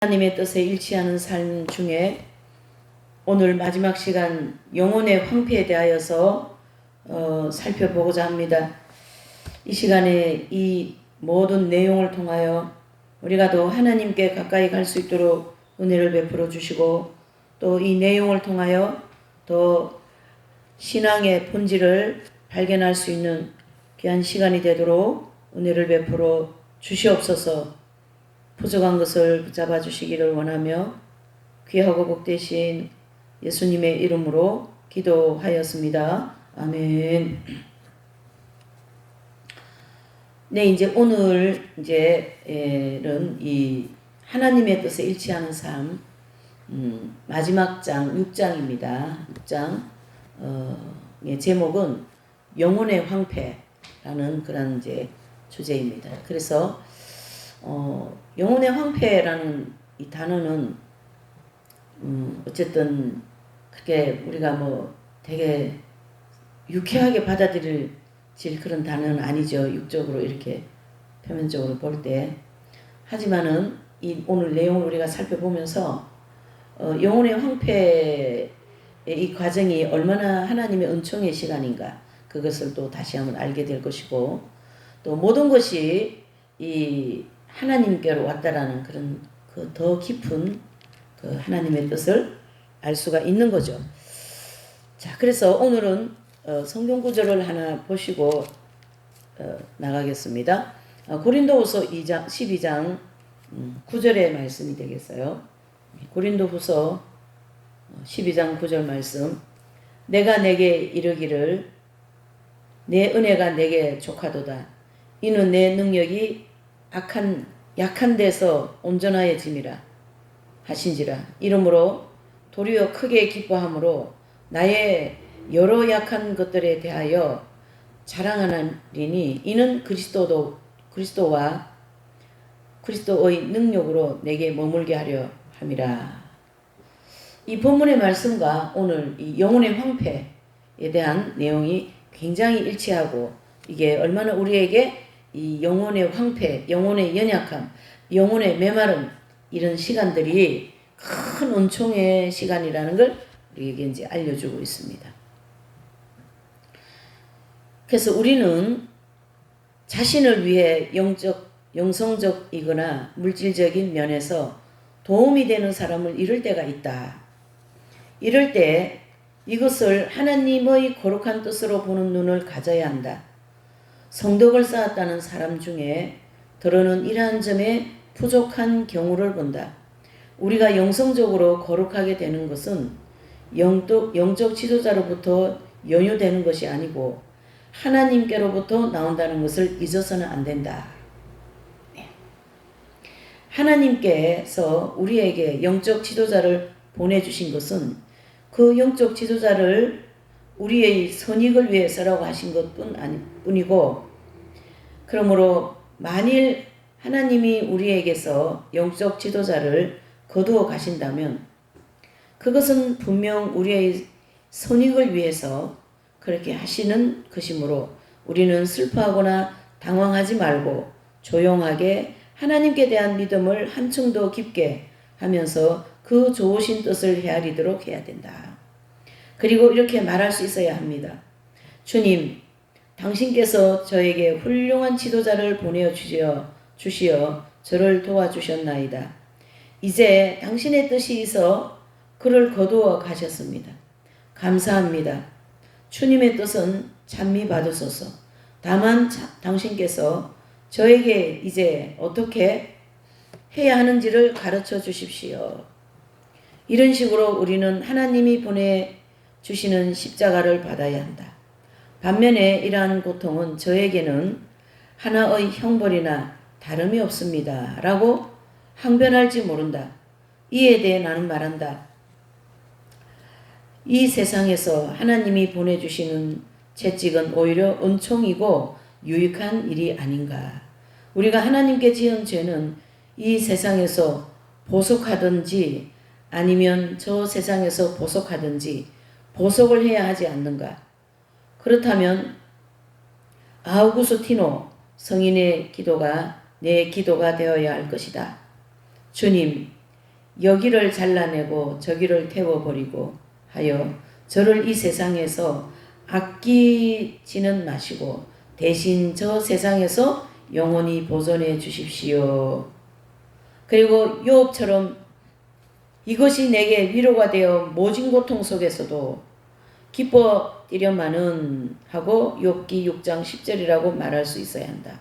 하나님의 뜻에 일치하는 삶 중에 오늘 마지막 시간 영혼의 황폐에 대하여서 살펴보고자 합니다. 이 시간에 이 모든 내용을 통하여 우리가 더 하나님께 가까이 갈 수 있도록 은혜를 베풀어 주시고, 또 이 내용을 통하여 더 신앙의 본질을 발견할 수 있는 귀한 시간이 되도록 은혜를 베풀어 주시옵소서. 부족한 것을 붙잡아 주시기를 원하며 귀하고 복되신 예수님의 이름으로 기도하였습니다. 아멘. 네, 이제 오늘 이제는 이 하나님의 뜻에 일치하는 삶 마지막 장 6장입니다. 6장 제목은 영혼의 황폐라는 그런 이제 주제입니다. 그래서 영혼의 황폐라는 이 단어는 어쨌든 그렇게 우리가 뭐 되게 유쾌하게 받아들일 그런 단어는 아니죠. 육적으로 이렇게 표면적으로 볼 때. 하지만은 이 오늘 내용을 우리가 살펴보면서 영혼의 황폐의 이 과정이 얼마나 하나님의 은총의 시간인가, 그것을 또 다시 한번 알게 될 것이고, 또 모든 것이 이 하나님께로 왔다라는 그런 그 더 깊은 그 하나님의 뜻을 알 수가 있는 거죠. 자, 그래서 오늘은 성경 구절을 하나 보시고 나가겠습니다. 고린도후서 12장 9절의 말씀이 되겠어요. 고린도후서 12장 9절 말씀. 내가 내게 이르기를 내 은혜가 내게 족하도다. 이는 내 능력이 약한 데서 온전하여짐이라 하신지라. 이러므로 도리어 크게 기뻐함으로 나의 여러 약한 것들에 대하여 자랑하나니 이는 그리스도의 능력으로 내게 머물게 하려 함이라. 이 본문의 말씀과 오늘 이 영혼의 황폐에 대한 내용이 굉장히 일치하고, 이게 얼마나 우리에게 이 영혼의 황폐, 영혼의 연약함, 영혼의 메마름, 이런 시간들이 큰 은총의 시간이라는 걸 우리에게 이제 알려주고 있습니다. 그래서 우리는 자신을 위해 영성적이거나 물질적인 면에서 도움이 되는 사람을 잃을 때가 있다. 이럴 때 이것을 하나님의 거룩한 뜻으로 보는 눈을 가져야 한다. 성덕을 쌓았다는 사람 중에 더러는 이러한 점에 부족한 경우를 본다. 우리가 영성적으로 거룩하게 되는 것은 영적 지도자로부터 연유되는 것이 아니고 하나님께로부터 나온다는 것을 잊어서는 안 된다. 하나님께서 우리에게 영적 지도자를 보내주신 것은 그 영적 지도자를 우리의 선익을 위해서라고 하신 것뿐이고, 그러므로 만일 하나님이 우리에게서 영적 지도자를 거두어 가신다면 그것은 분명 우리의 선익을 위해서 그렇게 하시는 것이므로 우리는 슬퍼하거나 당황하지 말고 조용하게 하나님께 대한 믿음을 한층 더 깊게 하면서 그 좋으신 뜻을 헤아리도록 해야 된다. 그리고 이렇게 말할 수 있어야 합니다. 주님, 당신께서 저에게 훌륭한 지도자를 보내어 주시어 저를 도와주셨나이다. 이제 당신의 뜻이 있어 그를 거두어 가셨습니다. 감사합니다. 주님의 뜻은 찬미 받으소서. 다만 당신께서 저에게 이제 어떻게 해야 하는지를 가르쳐 주십시오. 이런 식으로 우리는 하나님이 보내주시는 십자가를 받아야 한다. 반면에 이러한 고통은 저에게는 하나의 형벌이나 다름이 없습니다. 라고 항변할지 모른다. 이에 대해 나는 말한다. 이 세상에서 하나님이 보내주시는 채찍은 오히려 은총이고 유익한 일이 아닌가. 우리가 하나님께 지은 죄는 이 세상에서 보속하든지 아니면 저 세상에서 보속하든지 보속을 해야 하지 않는가. 그렇다면 아우구스티노 성인의 기도가 내 기도가 되어야 할 것이다. 주님, 여기를 잘라내고 저기를 태워버리고 하여 저를 이 세상에서 아끼지는 마시고 대신 저 세상에서 영원히 보존해 주십시오. 그리고 욥처럼 이것이 내게 위로가 되어 모진 고통 속에서도 기뻐 뛰려마는 하고 욥기 6장 10절이라고 말할 수 있어야 한다.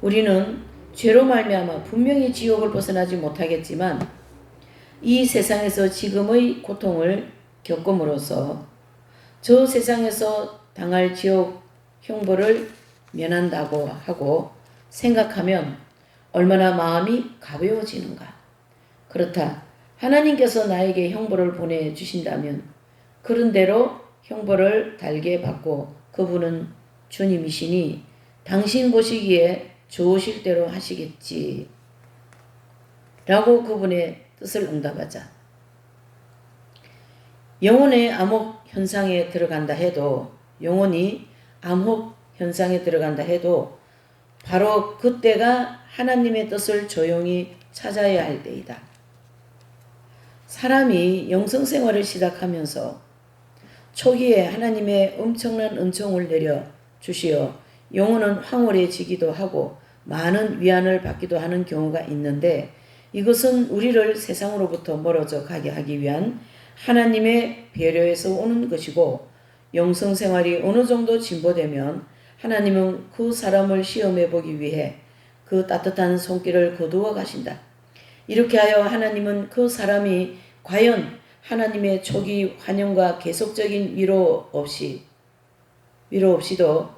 우리는 죄로 말미암아 분명히 지옥을 벗어나지 못하겠지만 이 세상에서 지금의 고통을 겪음으로써 저 세상에서 당할 지옥 형벌을 면한다고 하고 생각하면 얼마나 마음이 가벼워지는가. 그렇다. 하나님께서 나에게 형벌을 보내주신다면 그런 대로 형벌을 달게 받고 그분은 주님이시니 당신 보시기에 좋으실 대로 하시겠지 라고 그분의 뜻을 응답하자. 영혼의 암흑 현상에 들어간다 해도 영혼이 암흑 현상에 들어간다 해도 바로 그때가 하나님의 뜻을 조용히 찾아야 할 때이다. 사람이 영성생활을 시작하면서 초기에 하나님의 엄청난 은총을 내려 주시어 영혼은 황홀해지기도 하고 많은 위안을 받기도 하는 경우가 있는데 이것은 우리를 세상으로부터 멀어져 가게 하기 위한 하나님의 배려에서 오는 것이고 영성생활이 어느 정도 진보되면 하나님은 그 사람을 시험해 보기 위해 그 따뜻한 손길을 거두어 가신다. 이렇게 하여 하나님은 그 사람이 과연 하나님의 초기 환영과 계속적인 위로 없이도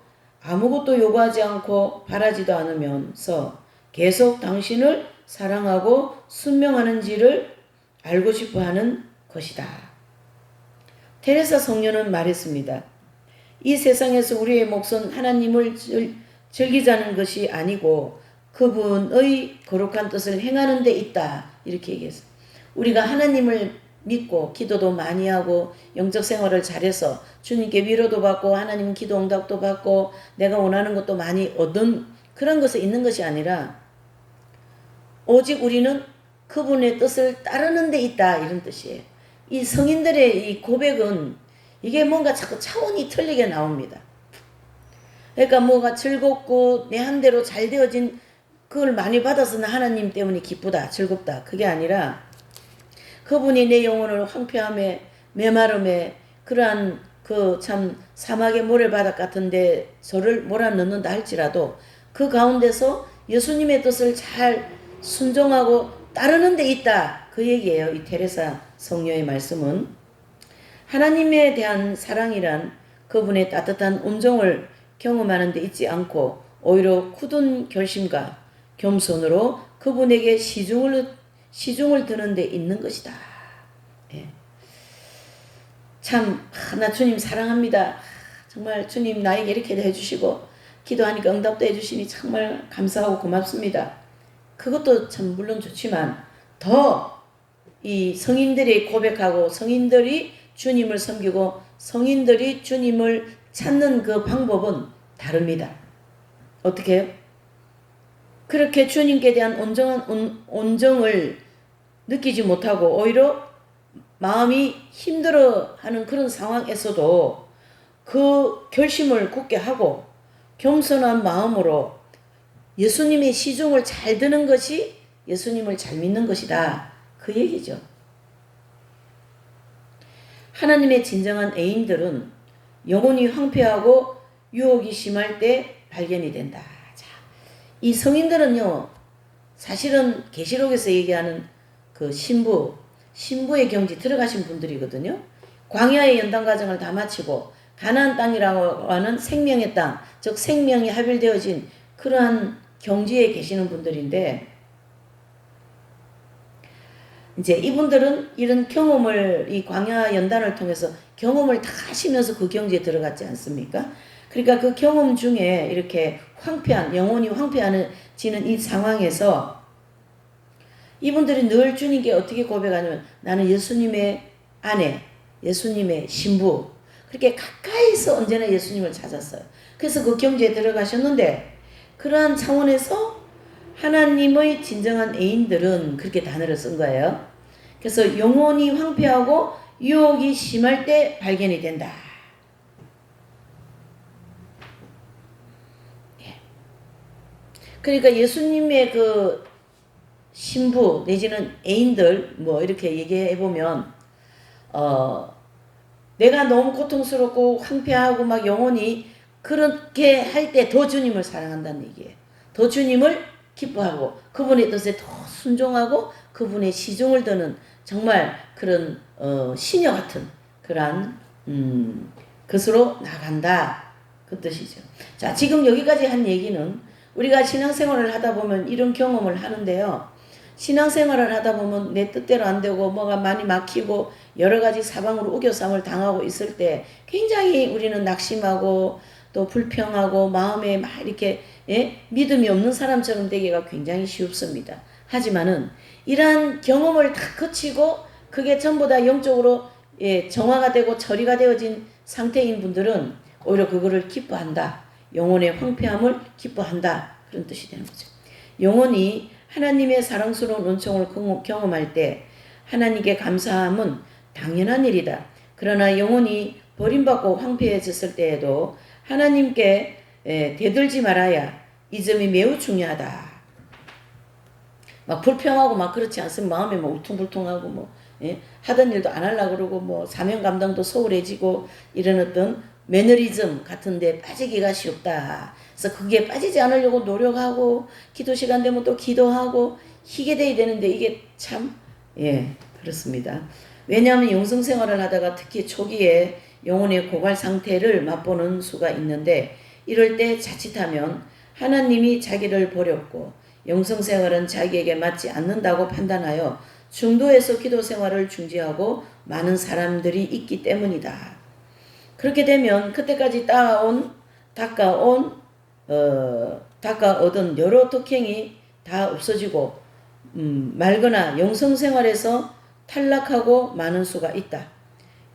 아무것도 요구하지 않고 바라지도 않으면서 계속 당신을 사랑하고 순명하는지를 알고 싶어 하는 것이다. 테레사 성녀는 말했습니다. 이 세상에서 우리의 몫은 하나님을 즐기자는 것이 아니고 그분의 거룩한 뜻을 행하는 데 있다. 이렇게 얘기했어요. 우리가 하나님을 믿고 기도도 많이 하고 영적 생활을 잘해서 주님께 위로도 받고 하나님 기도 응답도 받고 내가 원하는 것도 많이 얻은 그런 것에 있는 것이 아니라 오직 우리는 그분의 뜻을 따르는 데 있다. 이런 뜻이에요. 이 성인들의 이 고백은 이게 뭔가 자꾸 차원이 틀리게 나옵니다. 그러니까 뭐가 즐겁고 내 한대로 잘 되어진 그걸 많이 받아서 나 하나님 때문에 기쁘다, 즐겁다. 그게 아니라 그분이 내 영혼을 황폐함에 메마름에 그러한 그 참 사막의 모래바닥 같은데 저를 몰아넣는다 할지라도 그 가운데서 예수님의 뜻을 잘 순종하고 따르는 데 있다. 그 얘기예요. 이 테레사 성녀의 말씀은. 하나님에 대한 사랑이란 그분의 따뜻한 온정을 경험하는 데 있지 않고 오히려 굳은 결심과 겸손으로 그분에게 시중을 드는 데 있는 것이다. 예. 참, 나 주님 사랑합니다. 정말 주님 나에게 이렇게 해주시고 기도하니까 응답도 해주시니 정말 감사하고 고맙습니다. 그것도 참 물론 좋지만 더 이 성인들이 고백하고 성인들이 주님을 섬기고 성인들이 주님을 찾는 그 방법은 다릅니다. 어떻게 해요? 그렇게 주님께 대한 온정을 느끼지 못하고 오히려 마음이 힘들어하는 그런 상황에서도 그 결심을 굳게 하고 겸손한 마음으로 예수님의 시중을 잘 드는 것이 예수님을 잘 믿는 것이다. 그 얘기죠. 하나님의 진정한 애인들은 영혼이 황폐하고 유혹이 심할 때 발견이 된다. 자, 이 성인들은요, 사실은 계시록에서 얘기하는 그 신부의 경지 들어가신 분들이거든요. 광야의 연단 과정을 다 마치고 가나안 땅이라고 하는 생명의 땅, 즉 생명이 합일되어진 그러한 경지에 계시는 분들인데 이제 이분들은 이런 경험을 이 광야 연단을 통해서 경험을 다 하시면서 그 경지에 들어갔지 않습니까? 그러니까 그 경험 중에 이렇게 영혼이 황폐해지는 이 상황에서 이분들이 늘 주님께 어떻게 고백하냐면 나는 예수님의 아내, 예수님의 신부 그렇게 가까이서 언제나 예수님을 찾았어요. 그래서 그 경지에 들어가셨는데 그러한 차원에서 하나님의 진정한 애인들은 그렇게 단어를 쓴 거예요. 그래서 영혼이 황폐하고 유혹이 심할 때 발견이 된다. 그러니까 예수님의 그 신부 내지는 애인들 뭐 이렇게 얘기해 보면 내가 너무 고통스럽고 황폐하고 막 영혼이 그렇게 할 때 더 주님을 사랑한다는 얘기예요. 더 주님을 기뻐하고 그분의 뜻에 더 순종하고 그분의 시종을 드는 정말 그런 시녀 같은 그러한 것으로 나간다 그 뜻이죠. 자, 지금 여기까지 한 얘기는 우리가 신앙생활을 하다 보면 이런 경험을 하는데요. 신앙생활을 하다 보면 내 뜻대로 안 되고 뭐가 많이 막히고 여러 가지 사방으로 우겨쌈을 당하고 있을 때 굉장히 우리는 낙심하고 또 불평하고 마음에 막 이렇게 믿음이 없는 사람처럼 되기가 굉장히 쉽습니다. 하지만은 이러한 경험을 다 거치고 그게 전부 다 영적으로 정화가 되고 처리가 되어진 상태인 분들은 오히려 그거를 기뻐한다. 영혼의 황폐함을 기뻐한다. 그런 뜻이 되는 거죠. 영혼이 하나님의 사랑스러운 은총을 경험할 때 하나님께 감사함은 당연한 일이다. 그러나 영혼이 버림받고 황폐해졌을 때에도 하나님께 대들지 말아야 이 점이 매우 중요하다. 막 불평하고 막 그렇지 않으면 마음이 막 울퉁불퉁하고 뭐 하던 일도 안 하려고 그러고 뭐 사명 감당도 소홀해지고 이런 어떤 매너리즘 같은데 빠지기가 쉽다. 그래서 그게 빠지지 않으려고 노력하고 기도 시간 되면 또 기도하고 희게 돼야 되는데 이게 참 그렇습니다. 왜냐하면 영성생활을 하다가 특히 초기에 영혼의 고갈 상태를 맛보는 수가 있는데 이럴 때 자칫하면 하나님이 자기를 버렸고 영성생활은 자기에게 맞지 않는다고 판단하여 중도에서 기도생활을 중지하고 많은 사람들이 있기 때문이다. 그렇게 되면 그때까지 닦아오던 여러 특행이 다 없어지고 말거나 영성생활에서 탈락하고 많은 수가 있다.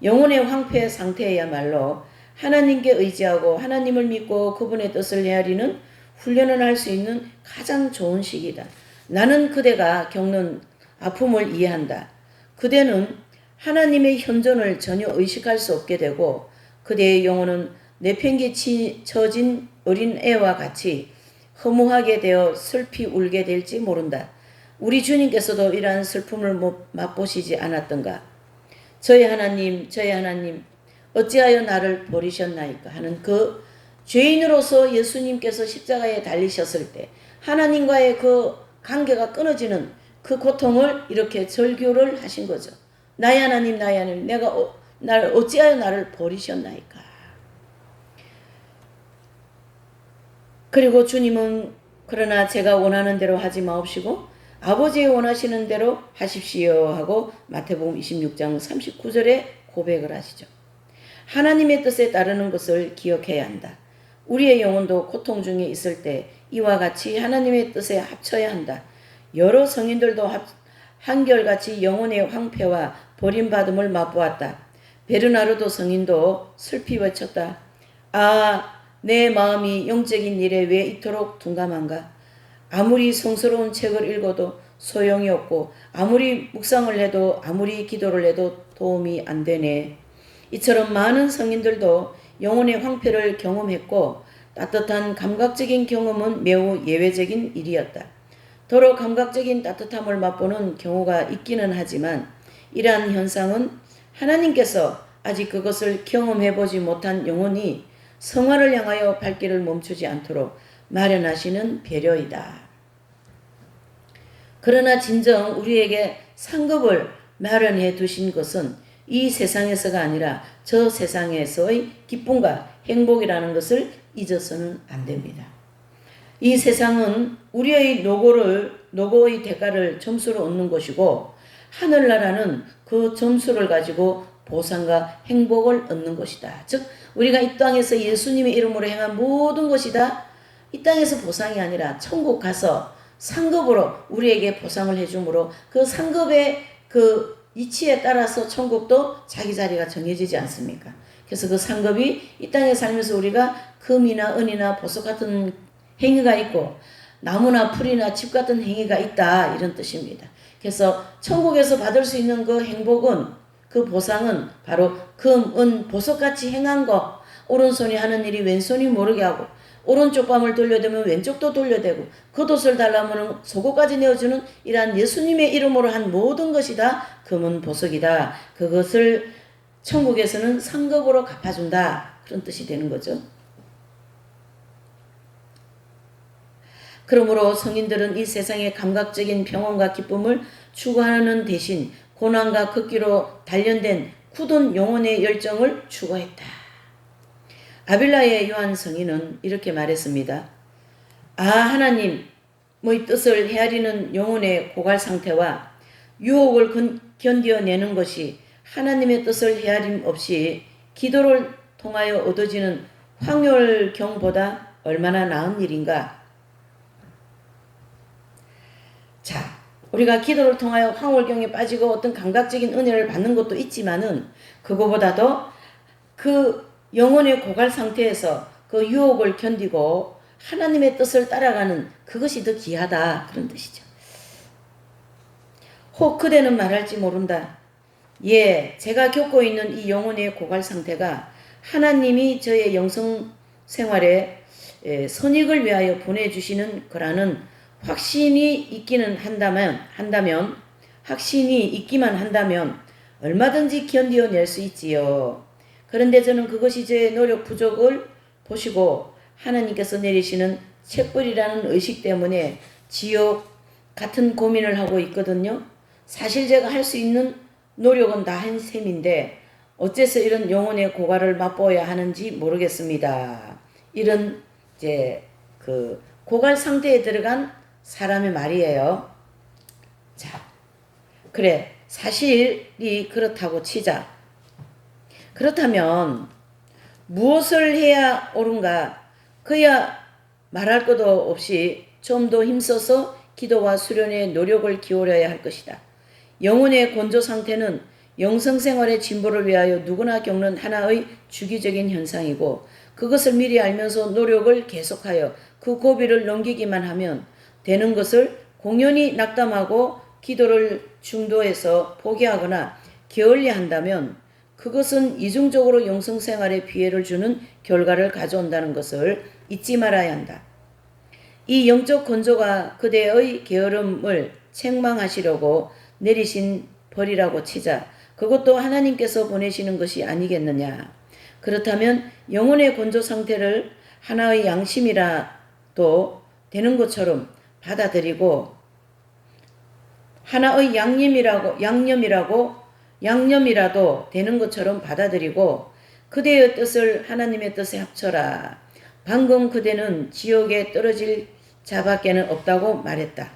영혼의 황폐 상태야말로 하나님께 의지하고 하나님을 믿고 그분의 뜻을 헤아리는 훈련을 할 수 있는 가장 좋은 시기다. 나는 그대가 겪는 아픔을 이해한다. 그대는 하나님의 현존을 전혀 의식할 수 없게 되고 그대의 영혼은 내팽개쳐진 어린 애와 같이 허무하게 되어 슬피 울게 될지 모른다. 우리 주님께서도 이러한 슬픔을 맛보시지 않았던가? 저의 하나님 어찌하여 나를 버리셨나이까 하는 그 죄인으로서 예수님께서 십자가에 달리셨을 때 하나님과의 그 관계가 끊어지는 그 고통을 이렇게 절규를 하신 거죠. 나의 하나님 내가 어찌하여 나를 버리셨나이까. 그리고 주님은 그러나 제가 원하는 대로 하지 마옵시고 아버지의 원하시는 대로 하십시오 하고 마태복음 26장 39절에 고백을 하시죠. 하나님의 뜻에 따르는 것을 기억해야 한다. 우리의 영혼도 고통 중에 있을 때 이와 같이 하나님의 뜻에 합쳐야 한다. 여러 성인들도 한결같이 영혼의 황폐와 버림받음을 맛보았다. 베르나르도 성인도 슬피 외쳤다. 아, 내 마음이 영적인 일에 왜 이토록 둔감한가? 아무리 성스러운 책을 읽어도 소용이 없고 아무리 묵상을 해도 아무리 기도를 해도 도움이 안 되네. 이처럼 많은 성인들도 영혼의 황폐를 경험했고 따뜻한 감각적인 경험은 매우 예외적인 일이었다. 더러 감각적인 따뜻함을 맛보는 경우가 있기는 하지만 이러한 현상은 하나님께서 아직 그것을 경험해보지 못한 영혼이 성화를 향하여 발길을 멈추지 않도록 마련하시는 배려이다. 그러나 진정 우리에게 상급을 마련해 두신 것은 이 세상에서가 아니라 저 세상에서의 기쁨과 행복이라는 것을 잊어서는 안 됩니다. 이 세상은 우리의 노고의 대가를 점수로 얻는 것이고 하늘나라는 그 점수를 가지고 보상과 행복을 얻는 것이다. 즉 우리가 이 땅에서 예수님의 이름으로 행한 모든 것이 다 이 땅에서 보상이 아니라 천국 가서 상급으로 우리에게 보상을 해주므로 그 상급의 그 이치에 따라서 천국도 자기 자리가 정해지지 않습니까? 그래서 그 상급이 이 땅에 살면서 우리가 금이나 은이나 보석 같은 행위가 있고 나무나 풀이나 집 같은 행위가 있다 이런 뜻입니다. 그래서 천국에서 받을 수 있는 그 행복은 그 보상은 바로 금, 은, 보석같이 행한 거 오른손이 하는 일이 왼손이 모르게 하고 오른쪽 밤을 돌려대면 왼쪽도 돌려대고 겉옷을 달라면 속옷까지 내어주는 이러한 예수님의 이름으로 한 모든 것이 다 금은 보석이다. 그것을 천국에서는 상급으로 갚아준다. 그런 뜻이 되는 거죠. 그러므로 성인들은 이 세상의 감각적인 평온과 기쁨을 추구하는 대신 고난과 극기로 단련된 굳은 영혼의 열정을 추구했다. 아빌라의 요한 성인은 이렇게 말했습니다. 하나님의 뜻을 헤아리는 영혼의 고갈 상태와 유혹을 견뎌내는 것이 하나님의 뜻을 헤아림 없이 기도를 통하여 얻어지는 황홀경보다 얼마나 나은 일인가. 자, 우리가 기도를 통하여 황홀경에 빠지고 어떤 감각적인 은혜를 받는 것도 있지만은 그거보다도 그 영혼의 고갈 상태에서 그 유혹을 견디고 하나님의 뜻을 따라가는 그것이 더 귀하다. 그런 뜻이죠. 혹 그대는 말할지 모른다. 예, 제가 겪고 있는 이 영혼의 고갈 상태가 하나님이 저의 영성 생활에 선익을 위하여 보내주시는 거라는 확신이 있기는 한다면 확신이 있기만 한다면 얼마든지 견뎌낼 수 있지요. 그런데 저는 그것이 제 노력 부족을 보시고 하나님께서 내리시는 책벌이라는 의식 때문에 지옥 같은 고민을 하고 있거든요. 사실 제가 할 수 있는 노력은 다 한 셈인데 어째서 이런 영혼의 고갈을 맛보아야 하는지 모르겠습니다. 이런 이제 그 고갈 상태에 들어간 사람의 말이에요. 자, 그래 사실이 그렇다고 치자. 그렇다면 무엇을 해야 옳은가? 그야 말할 것도 없이 좀 더 힘써서 기도와 수련에 노력을 기울여야 할 것이다. 영혼의 건조 상태는 영성생활의 진보를 위하여 누구나 겪는 하나의 주기적인 현상이고 그것을 미리 알면서 노력을 계속하여 그 고비를 넘기기만 하면 되는 것을 공연히 낙담하고 기도를 중도해서 포기하거나 게을리한다면 그것은 이중적으로 영성생활에 피해를 주는 결과를 가져온다는 것을 잊지 말아야 한다. 이 영적 건조가 그대의 게으름을 책망하시려고 내리신 벌이라고 치자. 그것도 하나님께서 보내시는 것이 아니겠느냐. 그렇다면 영혼의 건조 상태를 하나의 양심이라도 되는 것처럼 받아들이고 하나의 양념이라도 되는 것처럼 받아들이고 그대의 뜻을 하나님의 뜻에 합쳐라. 방금 그대는 지옥에 떨어질 자밖에는 없다고 말했다.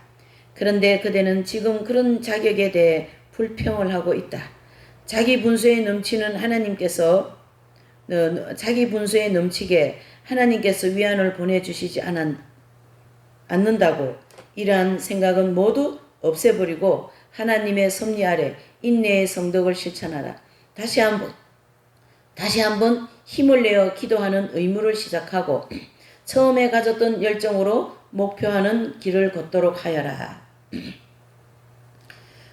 그런데 그대는 지금 그런 자격에 대해 불평을 하고 있다. 자기 분수에 넘치게 하나님께서 위안을 보내주시지 않는다고 이러한 생각은 모두 없애버리고 하나님의 섭리 아래 인내의 성덕을 실천하라. 다시 한번 힘을 내어 기도하는 의무를 시작하고 처음에 가졌던 열정으로 목표하는 길을 걷도록 하여라.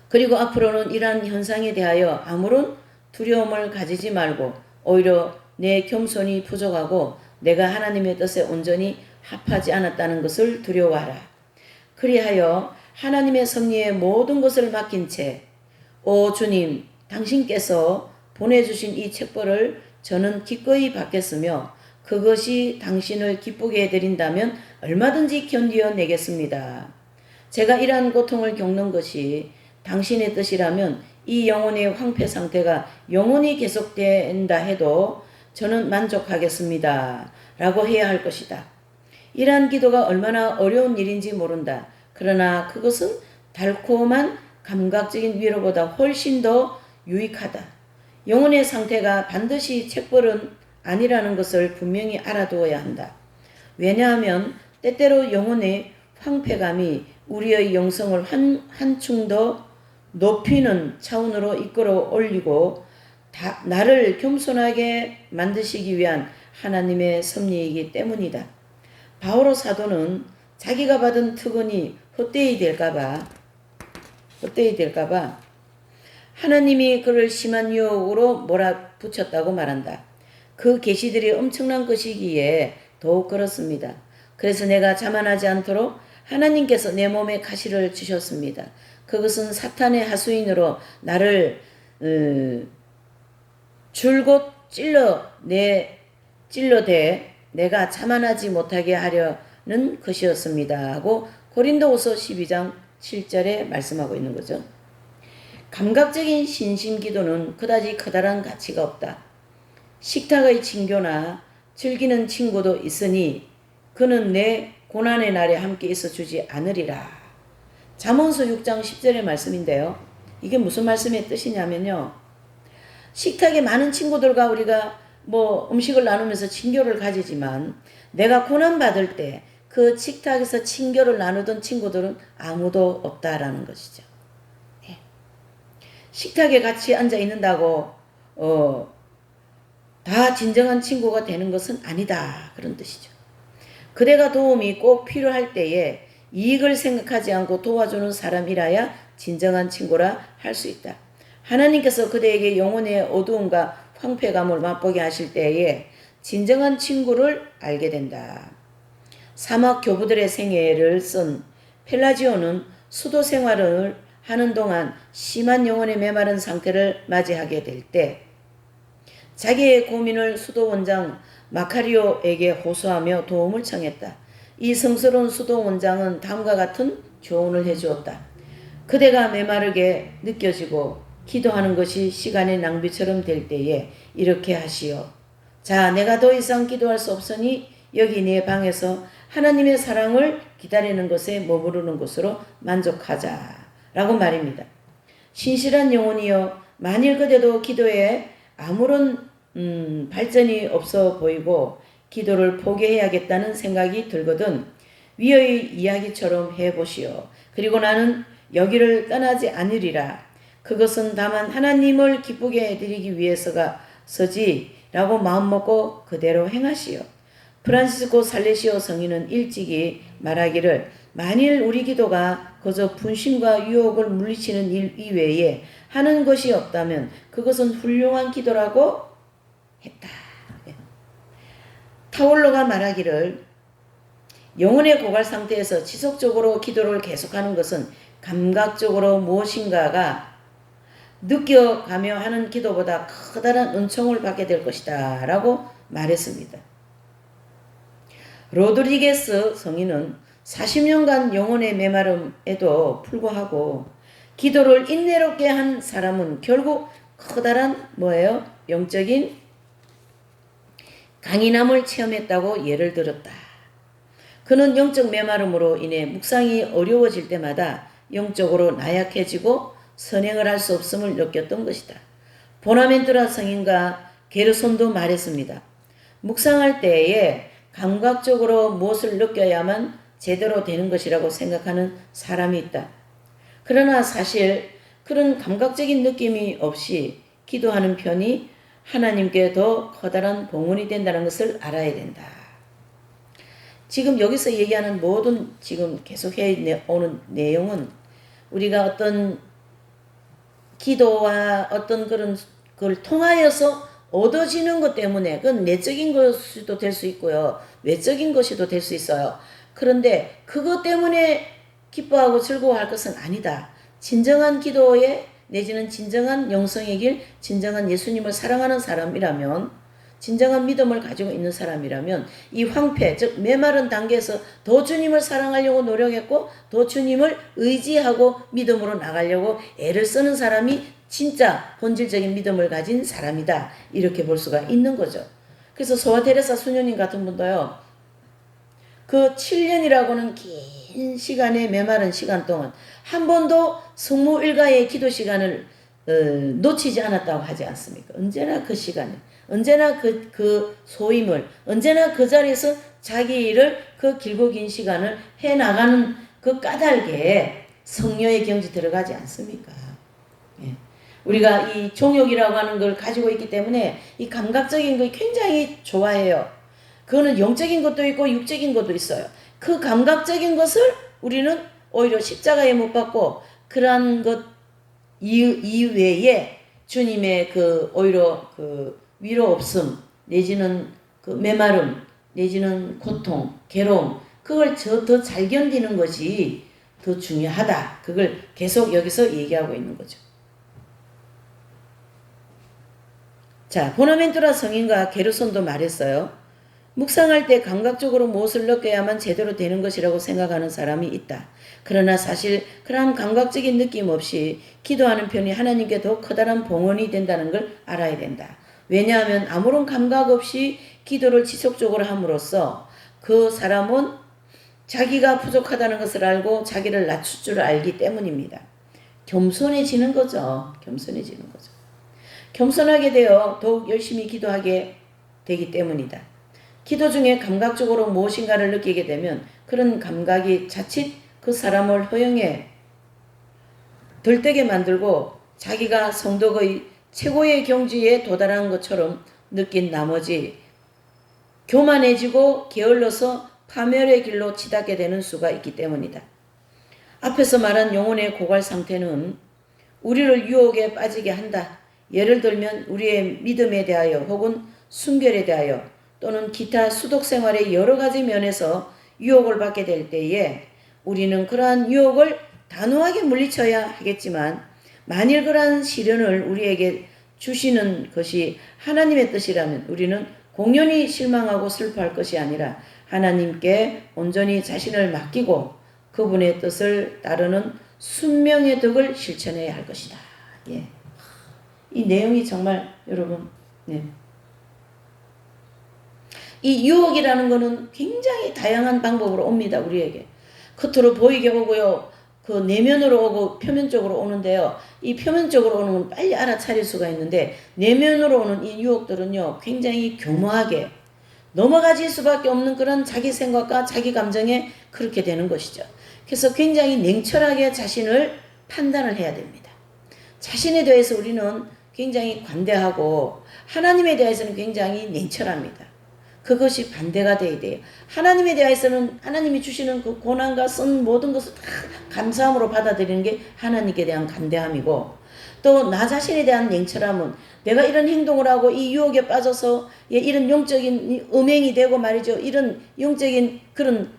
그리고 앞으로는 이러한 현상에 대하여 아무런 두려움을 가지지 말고 오히려 내 겸손이 부족하고 내가 하나님의 뜻에 온전히 합하지 않았다는 것을 두려워하라. 그리하여 하나님의 섭리에 모든 것을 맡긴 채 오 주님 당신께서 보내주신 이 책벌을 저는 기꺼이 받겠으며 그것이 당신을 기쁘게 해드린다면 얼마든지 견디어내겠습니다. 제가 이러한 고통을 겪는 것이 당신의 뜻이라면 이 영혼의 황폐 상태가 영원히 계속된다 해도 저는 만족하겠습니다. 라고 해야 할 것이다. 이러한 기도가 얼마나 어려운 일인지 모른다. 그러나 그것은 달콤한 감각적인 위로보다 훨씬 더 유익하다. 영혼의 상태가 반드시 책벌은 아니라는 것을 분명히 알아두어야 한다. 왜냐하면 때때로 영혼의 황폐감이 우리의 영성을 한층 더 높이는 차원으로 이끌어 올리고 나를 겸손하게 만드시기 위한 하나님의 섭리이기 때문이다. 바오로 사도는 자기가 받은 특권이 헛되이 될까봐 하나님이 그를 심한 유혹으로 몰아붙였다고 말한다. 그 계시들이 엄청난 것이기에 더욱 그렇습니다. 그래서 내가 자만하지 않도록 하나님께서 내 몸에 가시를 주셨습니다. 그것은 사탄의 하수인으로 나를 줄곧 찔러대 내가 자만하지 못하게 하려는 것이었습니다. 하고 고린도후서 12장 7절에 말씀하고 있는 거죠. 감각적인 신심기도는 그다지 커다란 가치가 없다. 식탁의 친교나 즐기는 친구도 있으니 그는 내 고난의 날에 함께 있어 주지 않으리라. 잠언서 6장 10절의 말씀인데요. 이게 무슨 말씀의 뜻이냐면요. 식탁에 많은 친구들과 우리가 음식을 나누면서 친교를 가지지만 내가 고난받을 때 그 식탁에서 친교를 나누던 친구들은 아무도 없다라는 것이죠. 예. 식탁에 같이 앉아 있는다고 다 진정한 친구가 되는 것은 아니다. 그런 뜻이죠. 그대가 도움이 꼭 필요할 때에 이익을 생각하지 않고 도와주는 사람이라야 진정한 친구라 할 수 있다. 하나님께서 그대에게 영혼의 어두움과 황폐감을 맛보게 하실 때에 진정한 친구를 알게 된다. 사막 교부들의 생애를 쓴 펠라지오는 수도 생활을 하는 동안 심한 영혼의 메마른 상태를 맞이하게 될 때 자기의 고민을 수도 원장 마카리오에게 호소하며 도움을 청했다. 이 성스러운 수도 원장은 다음과 같은 조언을 해주었다. 그대가 메마르게 느껴지고 기도하는 것이 시간의 낭비처럼 될 때에 이렇게 하시오. 자, 내가 더 이상 기도할 수 없으니 여기 네 방에서 하나님의 사랑을 기다리는 것에 머무르는 것으로 만족하자. 라고 말입니다. 신실한 영혼이여, 만일 그대도 기도에 아무런 발전이 없어 보이고 기도를 포기해야겠다는 생각이 들거든 위의 이야기처럼 해보시오. 그리고 나는 여기를 떠나지 않으리라. 그것은 다만 하나님을 기쁘게 해드리기 위해서지 라고 마음먹고 그대로 행하시오. 프란시스코 살레시오 성인은 일찍이 말하기를 만일 우리 기도가 그저 분심과 유혹을 물리치는 일 이외에 하는 것이 없다면 그것은 훌륭한 기도라고 했다. 타올로가 말하기를 영혼의 고갈 상태에서 지속적으로 기도를 계속하는 것은 감각적으로 무엇인가가 느껴가며 하는 기도보다 커다란 은총을 받게 될 것이다 라고 말했습니다. 로드리게스 성인은 40년간 영혼의 메마름에도 불구하고 기도를 인내롭게 한 사람은 결국 커다란 영적인 강인함을 체험했다고 예를 들었다. 그는 영적 메마름으로 인해 묵상이 어려워질 때마다 영적으로 나약해지고 선행을 할 수 없음을 느꼈던 것이다. 보나멘투라 성인과 게르손도 말했습니다. 묵상할 때에 감각적으로 무엇을 느껴야만 제대로 되는 것이라고 생각하는 사람이 있다. 그러나 사실 그런 감각적인 느낌이 없이 기도하는 편이 하나님께 더 커다란 봉헌이 된다는 것을 알아야 된다. 지금 여기서 얘기하는 모든 지금 계속해 오는 내용은 우리가 어떤 기도와 어떤 그런 걸 통하여서 얻어지는 것 때문에 그건 내적인 것이도 될 수 있고요. 외적인 것이도 될 수 있어요. 그런데 그것 때문에 기뻐하고 즐거워할 것은 아니다. 진정한 기도에 내지는 진정한 영성의 길, 진정한 예수님을 사랑하는 사람이라면, 진정한 믿음을 가지고 있는 사람이라면 이 황폐, 즉 메마른 단계에서 더 주님을 사랑하려고 노력했고 더 주님을 의지하고 믿음으로 나가려고 애를 쓰는 사람이 진짜 본질적인 믿음을 가진 사람이다. 이렇게 볼 수가 있는 거죠. 그래서 소아 테레사 수녀님 같은 분도요. 그 7년이라고는 긴 시간의 메마른 시간 동안 한 번도 성모 일가의 기도 시간을 놓치지 않았다고 하지 않습니까? 언제나 그 시간에, 언제나 그 소임을, 언제나 그 자리에서 자기 일을 그 길고 긴 시간을 해나가는 그 까닭에 성녀의 경지 들어가지 않습니까? 예. 우리가 이 종욕이라고 하는 걸 가지고 있기 때문에 이 감각적인 걸 굉장히 좋아해요. 그거는 영적인 것도 있고 육적인 것도 있어요. 그 감각적인 것을 우리는 오히려 십자가에 못 박고 그러한 것 이외에 주님의 그 오히려 그 위로 없음 내지는 그 메마름 내지는 고통, 괴로움 그걸 더 잘 견디는 것이 더 중요하다. 그걸 계속 여기서 얘기하고 있는 거죠. 자, 보나벤투라 성인과 게르손도 말했어요. 묵상할 때 감각적으로 무엇을 느껴야만 제대로 되는 것이라고 생각하는 사람이 있다. 그러나 사실 그러한 감각적인 느낌 없이 기도하는 편이 하나님께 더 커다란 봉헌이 된다는 걸 알아야 된다. 왜냐하면 아무런 감각 없이 기도를 지속적으로 함으로써 그 사람은 자기가 부족하다는 것을 알고 자기를 낮출 줄 알기 때문입니다. 겸손해지는 거죠. 겸손해지는 거죠. 겸손하게 되어 더욱 열심히 기도하게 되기 때문이다. 기도 중에 감각적으로 무엇인가를 느끼게 되면 그런 감각이 자칫 그 사람을 허영에 들뜨게 만들고 자기가 성덕의 최고의 경지에 도달한 것처럼 느낀 나머지 교만해지고 게을러서 파멸의 길로 치닫게 되는 수가 있기 때문이다. 앞에서 말한 영혼의 고갈 상태는 우리를 유혹에 빠지게 한다. 예를 들면 우리의 믿음에 대하여 혹은 순결에 대하여 또는 기타 수독 생활의 여러 가지 면에서 유혹을 받게 될 때에 우리는 그러한 유혹을 단호하게 물리쳐야 하겠지만 만일 그러한 시련을 우리에게 주시는 것이 하나님의 뜻이라면 우리는 공연히 실망하고 슬퍼할 것이 아니라 하나님께 온전히 자신을 맡기고 그분의 뜻을 따르는 순명의 덕을 실천해야 할 것이다. 예. 이 내용이 정말 여러분 이 유혹이라는 것은 굉장히 다양한 방법으로 옵니다. 우리에게. 겉으로 보이게 오고요. 그 내면으로 오고 표면적으로 오는데요. 이 표면적으로 오는 건 빨리 알아차릴 수가 있는데 내면으로 오는 이 유혹들은요. 굉장히 교묘하게 넘어가질 수밖에 없는 그런 자기 생각과 자기 감정에 그렇게 되는 것이죠. 그래서 굉장히 냉철하게 자신을 판단을 해야 됩니다. 자신에 대해서 우리는 굉장히 관대하고 하나님에 대해서는 굉장히 냉철합니다. 그것이 반대가 돼야 돼요. 하나님에 대해서는 하나님이 주시는 그 고난과 쓴 모든 것을 다 감사함으로 받아들이는 게 하나님께 대한 간대함이고 또 나 자신에 대한 냉철함은 내가 이런 행동을 하고 이 유혹에 빠져서 이런 영적인 음행이 되고 말이죠. 이런 영적인 그런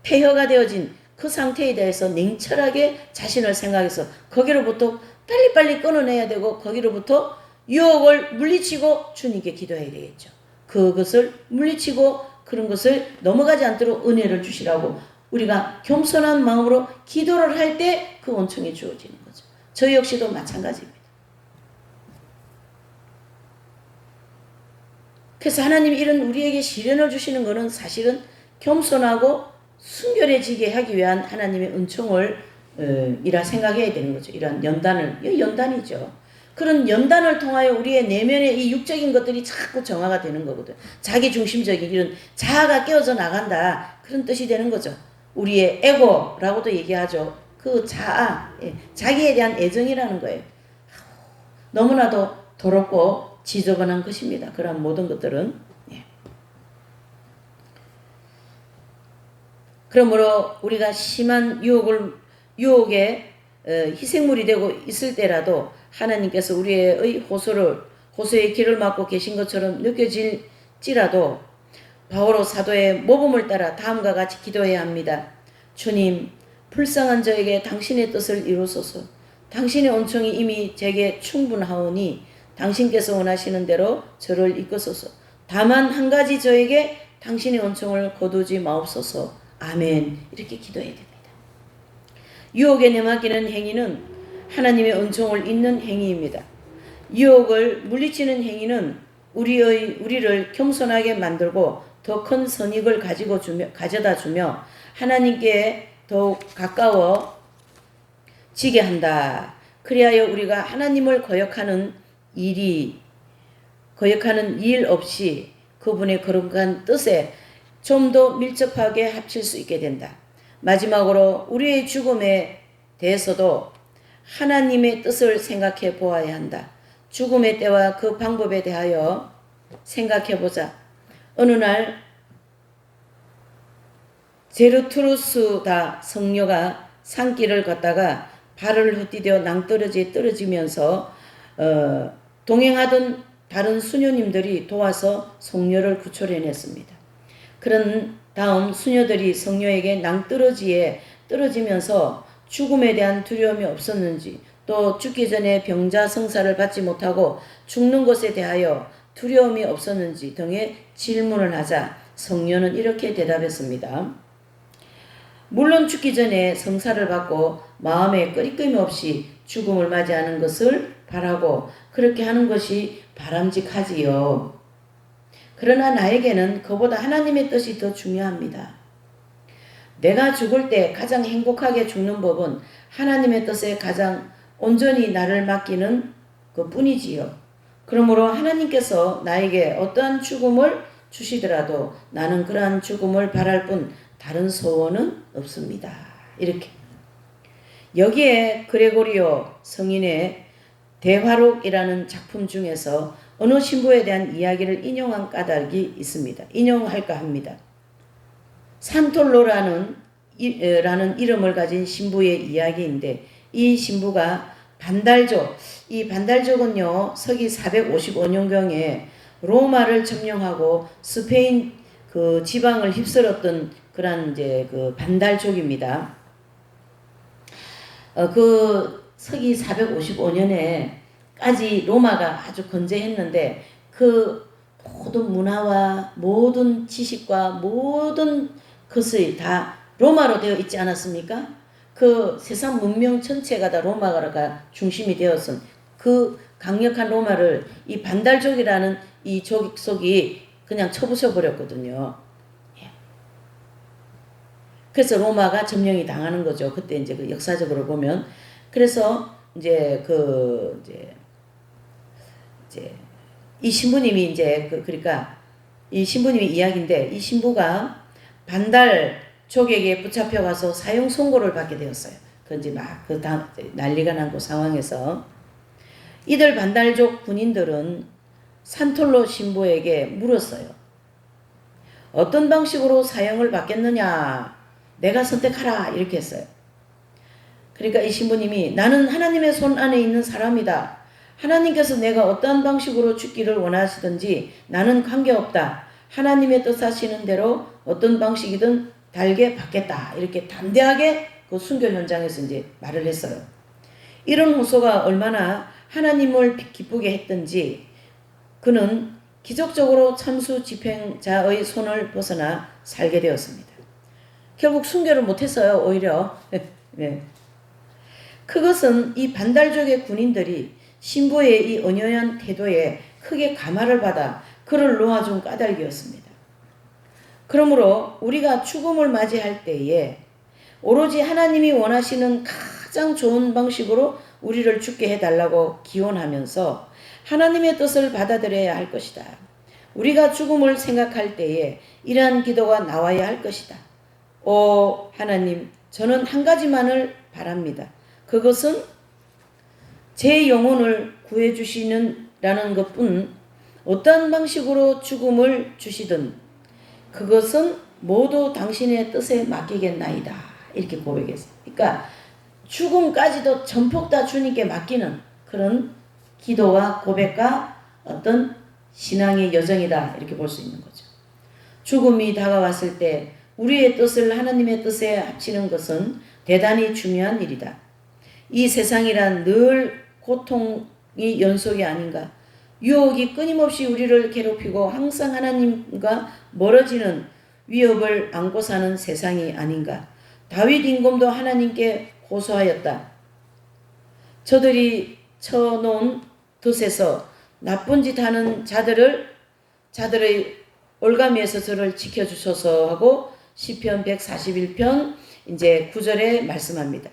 폐허가 되어진 그 상태에 대해서 냉철하게 자신을 생각해서 거기로부터 빨리빨리 끊어내야 되고 거기로부터 유혹을 물리치고 주님께 기도해야 되겠죠. 그것을 물리치고 그런 것을 넘어가지 않도록 은혜를 주시라고 우리가 겸손한 마음으로 기도를 할 때 그 은총이 주어지는 거죠. 저 역시도 마찬가지입니다. 그래서 하나님이 이런 우리에게 시련을 주시는 것은 사실은 겸손하고 순결해지게 하기 위한 하나님의 은총을 이라 생각해야 되는 거죠. 이런 연단이죠. 그런 연단을 통하여 우리의 내면의 이 육적인 것들이 자꾸 정화가 되는 거거든. 자기중심적인 이런 자아가 깨어져 나간다. 그런 뜻이 되는 거죠. 우리의 에고라고도 얘기하죠. 그 자아, 자기에 대한 애정이라는 거예요. 너무나도 더럽고 지저분한 것입니다. 그런 모든 것들은. 그러므로 우리가 심한 유혹에 희생물이 되고 있을 때라도 하나님께서 우리의 호소의 길을 막고 계신 것처럼 느껴질지라도 바오로 사도의 모범을 따라 다음과 같이 기도해야 합니다. 주님, 불쌍한 저에게 당신의 뜻을 이루소서. 당신의 은총이 이미 제게 충분하오니 당신께서 원하시는 대로 저를 이끄소서. 다만 한 가지 저에게 당신의 은총을 거두지 마옵소서. 아멘. 이렇게 기도해야 됩니다. 유혹에 내맡기는 행위는 하나님의 은총을 잇는 행위입니다. 유혹을 물리치는 행위는 우리를 겸손하게 만들고 더 큰 선익을 가져다 주며 하나님께 더욱 가까워지게 한다. 그리하여 우리가 하나님을 거역하는 일 없이 그분의 거룩한 뜻에 좀 더 밀접하게 합칠 수 있게 된다. 마지막으로 우리의 죽음에 대해서도 하나님의 뜻을 생각해 보아야 한다. 죽음의 때와 그 방법에 대하여 생각해 보자. 어느 날 제르투루스다 성녀가 산길을 걷다가 발을 헛디뎌 낭떠러지에 떨어지면서 동행하던 다른 수녀님들이 도와서 성녀를 구출해냈습니다. 그런 다음 수녀들이 성녀에게 낭떠러지에 떨어지면서 죽음에 대한 두려움이 없었는지, 또 죽기 전에 병자 성사를 받지 못하고 죽는 것에 대하여 두려움이 없었는지 등의 질문을 하자 성녀는 이렇게 대답했습니다. 물론 죽기 전에 성사를 받고 마음에 끄리낌 없이 죽음을 맞이하는 것을 바라고 그렇게 하는 것이 바람직하지요. 그러나 나에게는 그보다 하나님의 뜻이 더 중요합니다. 내가 죽을 때 가장 행복하게 죽는 법은 하나님의 뜻에 가장 온전히 나를 맡기는 그 뿐이지요. 그러므로 하나님께서 나에게 어떠한 죽음을 주시더라도 나는 그러한 죽음을 바랄 뿐 다른 소원은 없습니다. 이렇게. 여기에 그레고리오 성인의 대화록이라는 작품 중에서 어느 신부에 대한 이야기를 인용한 까닭이 있습니다. 인용할까 합니다. 산톨로라는 이름을 가진 신부의 이야기인데, 이 신부가 반달족, 이 반달족은요 서기 455년경에 로마를 점령하고 스페인 그 지방을 휩쓸었던 그런 이제 그 반달족입니다. 그 서기 455년에까지 로마가 아주 건재했는데 그 모든 문화와 모든 지식과 모든 것이 다 로마로 되어 있지 않았습니까? 그 세상 문명 전체가 다 로마가 중심이 되었은 그 강력한 로마를 이 반달족이라는 이 족속이 그냥 쳐부숴 버렸거든요. 그래서 로마가 점령이 당하는 거죠. 그때 이제 그 역사적으로 보면. 그래서 이제 이 신부님이 이제 그러니까 이 신부님의 이야기인데, 이 신부가 반달족에게 붙잡혀 가서 사형 선고를 받게 되었어요. 그 이제 막 그 난리가 난 그 상황에서 이들 반달족 군인들은 산톨로 신부에게 물었어요. 어떤 방식으로 사형을 받겠느냐? 내가 선택하라. 이렇게 했어요. 그러니까 이 신부님이 나는 하나님의 손 안에 있는 사람이다. 하나님께서 내가 어떠한 방식으로 죽기를 원하시든지 나는 관계없다. 하나님의 뜻하시는 대로 어떤 방식이든 달게 받겠다. 이렇게 담대하게 그 순교 현장에서 이제 말을 했어요. 이런 호소가 얼마나 하나님을 기쁘게 했던지 그는 기적적으로 참수 집행자의 손을 벗어나 살게 되었습니다. 결국 순교를 못했어요. 오히려. 네. 그것은 이 반달족의 군인들이 신부의 이 온유한 태도에 크게 감화를 받아 그를 놓아준 까닭이었습니다. 그러므로 우리가 죽음을 맞이할 때에 오로지 하나님이 원하시는 가장 좋은 방식으로 우리를 죽게 해달라고 기원하면서 하나님의 뜻을 받아들여야 할 것이다. 우리가 죽음을 생각할 때에 이러한 기도가 나와야 할 것이다. 오 하나님, 저는 한 가지만을 바랍니다. 그것은 제 영혼을 구해주시는라는 것뿐 어떠한 방식으로 죽음을 주시든 그것은 모두 당신의 뜻에 맡기겠나이다. 이렇게 고백했어요. 그러니까 죽음까지도 전폭 다 주님께 맡기는 그런 기도와 고백과 어떤 신앙의 여정이다. 이렇게 볼 수 있는 거죠. 죽음이 다가왔을 때 우리의 뜻을 하나님의 뜻에 합치는 것은 대단히 중요한 일이다. 이 세상이란 늘 고통이 연속이 아닌가. 유혹이 끊임없이 우리를 괴롭히고 항상 하나님과 멀어지는 위협을 안고 사는 세상이 아닌가. 다윗 임금도 하나님께 호소하였다. 저들이 쳐놓은 덫에서 나쁜 짓 하는 자들의 올가미에서 저를 지켜주소서 하고 시편 141편 이제 9절에 말씀합니다.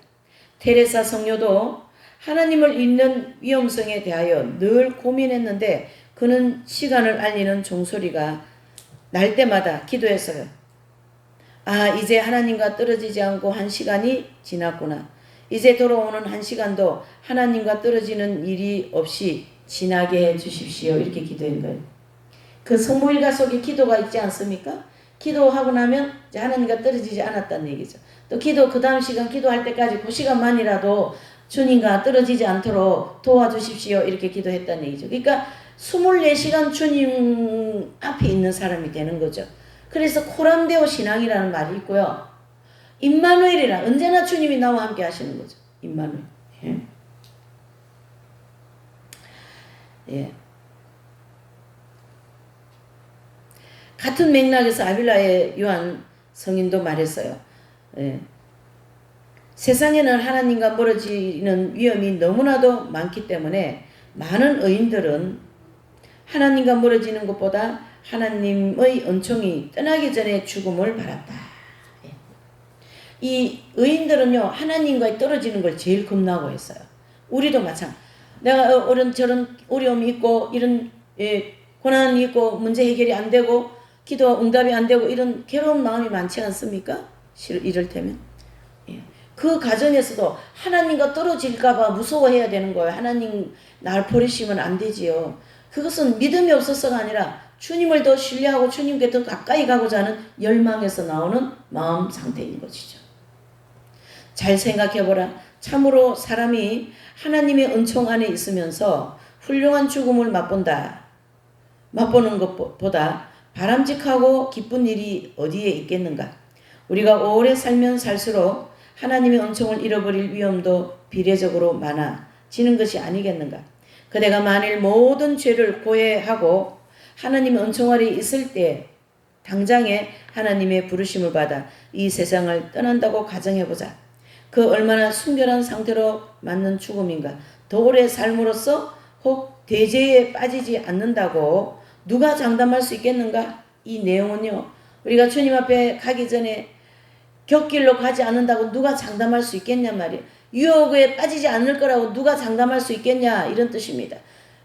테레사 성녀도 하나님을 잊는 위험성에 대하여 늘 고민했는데 그는 시간을 알리는 종소리가 날 때마다 기도했어요. 아, 이제 하나님과 떨어지지 않고 한 시간이 지났구나. 이제 돌아오는 한 시간도 하나님과 떨어지는 일이 없이 지나게 해 주십시오. 이렇게 기도한 거예요. 그 성모일가 속에 기도가 있지 않습니까? 기도하고 나면 이제 하나님과 떨어지지 않았다는 얘기죠. 또 기도 그 다음 시간 기도할 때까지 그 시간만이라도 주님과 떨어지지 않도록 도와주십시오. 이렇게 기도했다는 얘기죠. 그러니까 24시간 주님 앞에 있는 사람이 되는 거죠. 그래서 코람데오 신앙이라는 말이 있고요. 임마누엘이라 언제나 주님이 나와 함께 하시는 거죠. 임마누엘. 예. 예. 같은 맥락에서 아빌라의 요한 성인도 말했어요. 예. 세상에는 하나님과 멀어지는 위험이 너무나도 많기 때문에 많은 의인들은 하나님과 멀어지는 것보다 하나님의 은총이 떠나기 전에 죽음을 바랐다. 예. 이 의인들은요, 하나님과 떨어지는 걸 제일 겁나고 했어요. 우리도 마찬가지. 내가 저런 어려움이 있고 이런 고난이 있고 문제 해결이 안 되고 기도 응답이 안 되고 이런 괴로운 마음이 많지 않습니까? 이럴 테면. 예. 그 과정에서도 하나님과 떨어질까봐 무서워해야 되는 거예요. 하나님 날 버리시면 안 되지요. 그것은 믿음이 없어서가 아니라 주님을 더 신뢰하고 주님께 더 가까이 가고자 하는 열망에서 나오는 마음 상태인 것이죠. 잘 생각해보라. 참으로 사람이 하나님의 은총 안에 있으면서 훌륭한 죽음을 맛보는 것보다 바람직하고 기쁜 일이 어디에 있겠는가. 우리가 오래 살면 살수록 하나님의 은총을 잃어버릴 위험도 비례적으로 많아지는 것이 아니겠는가. 그대가 만일 모든 죄를 고해하고 하나님의 은총 아래 있을 때 당장에 하나님의 부르심을 받아 이 세상을 떠난다고 가정해보자. 그 얼마나 순결한 상태로 맞는 죽음인가. 도울의 삶으로서 혹 대죄에 빠지지 않는다고 누가 장담할 수 있겠는가? 이 내용은요, 우리가 주님 앞에 가기 전에 곁길로 가지 않는다고 누가 장담할 수 있겠냐 말이에요. 유혹에 빠지지 않을 거라고 누가 장담할 수 있겠냐, 이런 뜻입니다.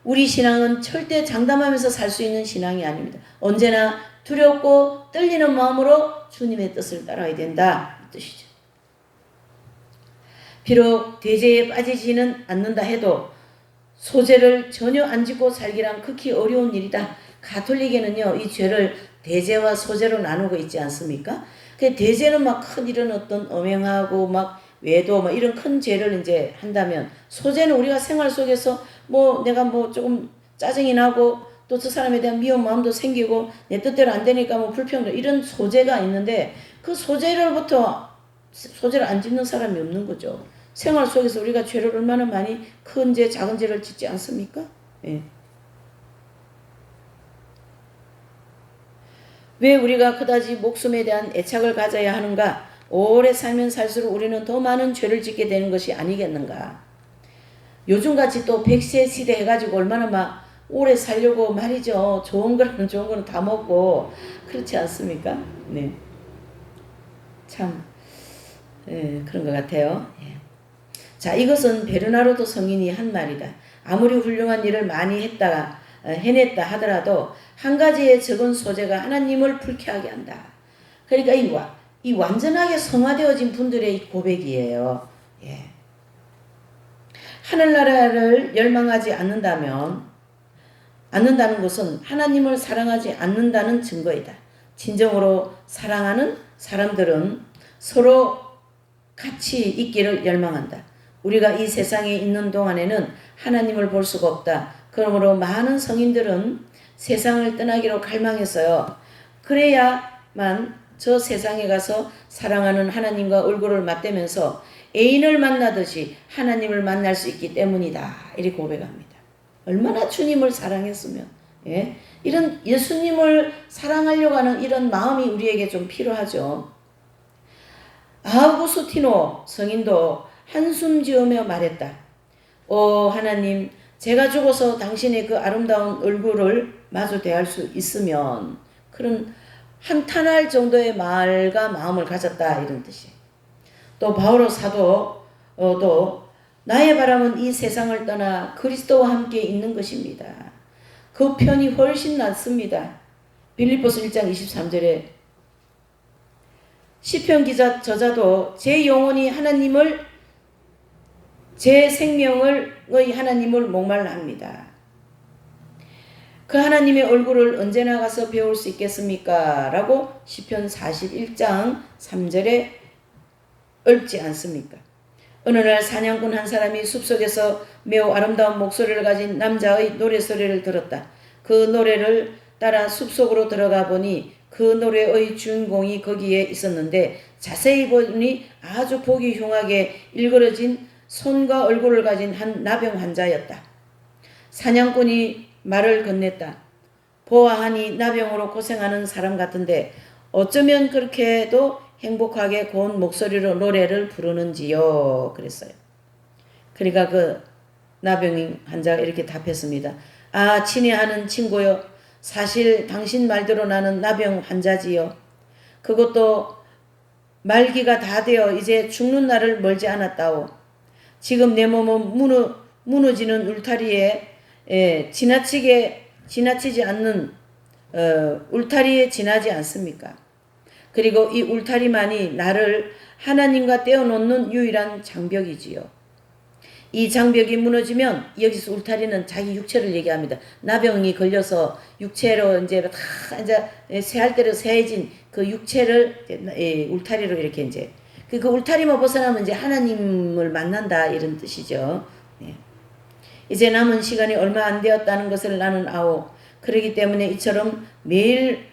우리 신앙은 절대 장담하면서 살 수 있는 신앙이 아닙니다. 언제나 두렵고 떨리는 마음으로 주님의 뜻을 따라야 된다, 이 뜻이죠. 비록 대죄에 빠지지는 않는다 해도 소재를 전혀 안 짓고 살기란 극히 어려운 일이다. 가톨릭에는요, 이 죄를 대죄와 소재로 나누고 있지 않습니까? 그 대죄는 막 큰 이런 어떤 엄행하고 막 외도 막 이런 큰 죄를 이제 한다면, 소재는 우리가 생활 속에서 뭐 내가 뭐 조금 짜증이 나고 또 저 사람에 대한 미운 마음도 생기고 내 뜻대로 안 되니까 뭐 불평도 이런 소재가 있는데, 그 소재를 안 짓는 사람이 없는 거죠. 생활 속에서 우리가 죄를 얼마나 많이 큰 죄, 작은 죄를 짓지 않습니까? 예. 왜 우리가 그다지 목숨에 대한 애착을 가져야 하는가? 오래 살면 살수록 우리는 더 많은 죄를 짓게 되는 것이 아니겠는가? 요즘같이 또 100세 시대 해가지고 얼마나 막 오래 살려고 말이죠. 좋은 거는 다 먹고 그렇지 않습니까? 네. 참 그런 것 같아요. 예. 자, 이것은 베르나르도 성인이 한 말이다. 아무리 훌륭한 일을 많이 해냈다 하더라도 한 가지의 적은 소재가 하나님을 불쾌하게 한다. 그러니까 이 완전하게 성화되어진 분들의 고백이에요. 예. 하늘나라를 열망하지 않는다는 것은 하나님을 사랑하지 않는다는 증거이다. 진정으로 사랑하는 사람들은 서로 같이 있기를 열망한다. 우리가 이 세상에 있는 동안에는 하나님을 볼 수가 없다. 그러므로 많은 성인들은 세상을 떠나기로 갈망했어요. 그래야만 저 세상에 가서 사랑하는 하나님과 얼굴을 맞대면서 애인을 만나듯이 하나님을 만날 수 있기 때문이다. 이렇게 고백합니다. 얼마나 주님을 사랑했으면, 예? 이런 예수님을 사랑하려고 하는 이런 마음이 우리에게 좀 필요하죠. 아우구스티노 성인도 한숨 지으며 말했다. 오 하나님, 제가 죽어서 당신의 그 아름다운 얼굴을 마주 대할 수 있으면, 그런 한탄할 정도의 말과 마음을 가졌다, 이런 뜻이에요. 또 바오로 사도도 나의 바람은 이 세상을 떠나 그리스도와 함께 있는 것입니다. 그 편이 훨씬 낫습니다. 빌립보서 1장 23절에 시편 기자 저자도 제 영혼이 제 생명의 하나님을 목말라 합니다. 그 하나님의 얼굴을 언제나 가서 배울 수 있겠습니까? 라고 시편 41장 3절에 읊지 않습니까? 어느 날 사냥꾼 한 사람이 숲속에서 매우 아름다운 목소리를 가진 남자의 노래소리를 들었다. 그 노래를 따라 숲속으로 들어가 보니 그 노래의 주인공이 거기에 있었는데 자세히 보니 아주 보기 흉하게 일그러진 손과 얼굴을 가진 한 나병 환자였다. 사냥꾼이 말을 건넸다. 보아하니 나병으로 고생하는 사람 같은데 어쩌면 그렇게도 행복하게 고운 목소리로 노래를 부르는지요. 그랬어요. 그러니까 그 나병 환자가 이렇게 답했습니다. 아, 친애하는 친구요. 사실 당신 말대로 나는 나병 환자지요. 그것도 말기가 다 되어 이제 죽는 날을 멀지 않았다오. 지금 내 몸은 무너지는 울타리에 지나치지 않는 울타리에 지나지 않습니까? 그리고 이 울타리만이 나를 하나님과 떼어놓는 유일한 장벽이지요. 이 장벽이 무너지면 여기서 울타리는 자기 육체를 얘기합니다. 나병이 걸려서 육체로 이제 새할 대로 새해진 그 육체를 울타리로 이렇게 이제 그 울타리만 벗어나면 이제 하나님을 만난다 이런 뜻이죠. 네. 이제 남은 시간이 얼마 안 되었다는 것을 나는 아오. 그러기 때문에 이처럼 매일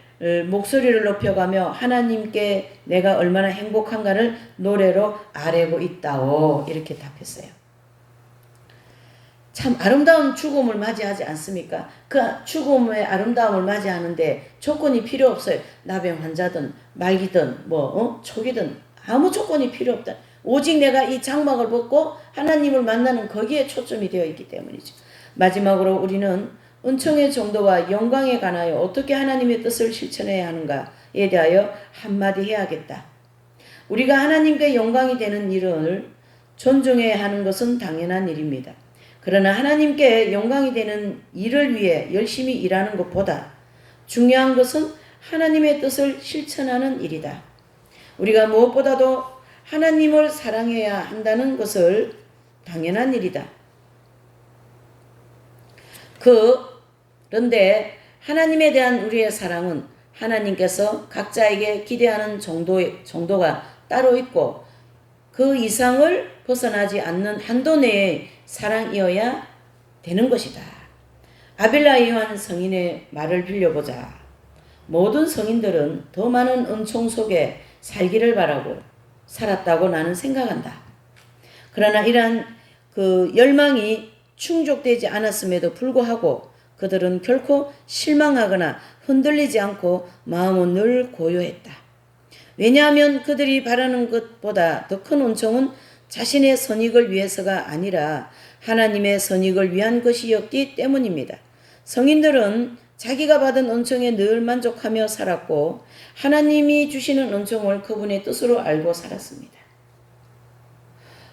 목소리를 높여가며 하나님께 내가 얼마나 행복한가를 노래로 아뢰고 있다오. 이렇게 답했어요. 참 아름다운 죽음을 맞이하지 않습니까? 그 죽음의 아름다움을 맞이하는데 조건이 필요 없어요. 나병 환자든 말기든 초기든 아무 조건이 필요 없다. 오직 내가 이 장막을 벗고 하나님을 만나는 거기에 초점이 되어 있기 때문이죠. 마지막으로 우리는 은총의 정도와 영광에 관하여 어떻게 하나님의 뜻을 실천해야 하는가에 대하여 한마디 해야겠다. 우리가 하나님께 영광이 되는 일을 존중해야 하는 것은 당연한 일입니다. 그러나 하나님께 영광이 되는 일을 위해 열심히 일하는 것보다 중요한 것은 하나님의 뜻을 실천하는 일이다. 우리가 무엇보다도 하나님을 사랑해야 한다는 것을 당연한 일이다. 그런데 하나님에 대한 우리의 사랑은 하나님께서 각자에게 기대하는 정도가 따로 있고 그 이상을 벗어나지 않는 한도 내의 사랑이어야 되는 것이다. 아빌라 요한 성인의 말을 빌려보자. 모든 성인들은 더 많은 은총 속에 살기를 바라고 살았다고 나는 생각한다. 그러나 이러한 그 열망이 충족되지 않았음에도 불구하고 그들은 결코 실망하거나 흔들리지 않고 마음은 늘 고요했다. 왜냐하면 그들이 바라는 것보다 더 큰 은총은 자신의 선익을 위해서가 아니라 하나님의 선익을 위한 것이었기 때문입니다. 성인들은 자기가 받은 은총에 늘 만족하며 살았고 하나님이 주시는 은총을 그분의 뜻으로 알고 살았습니다.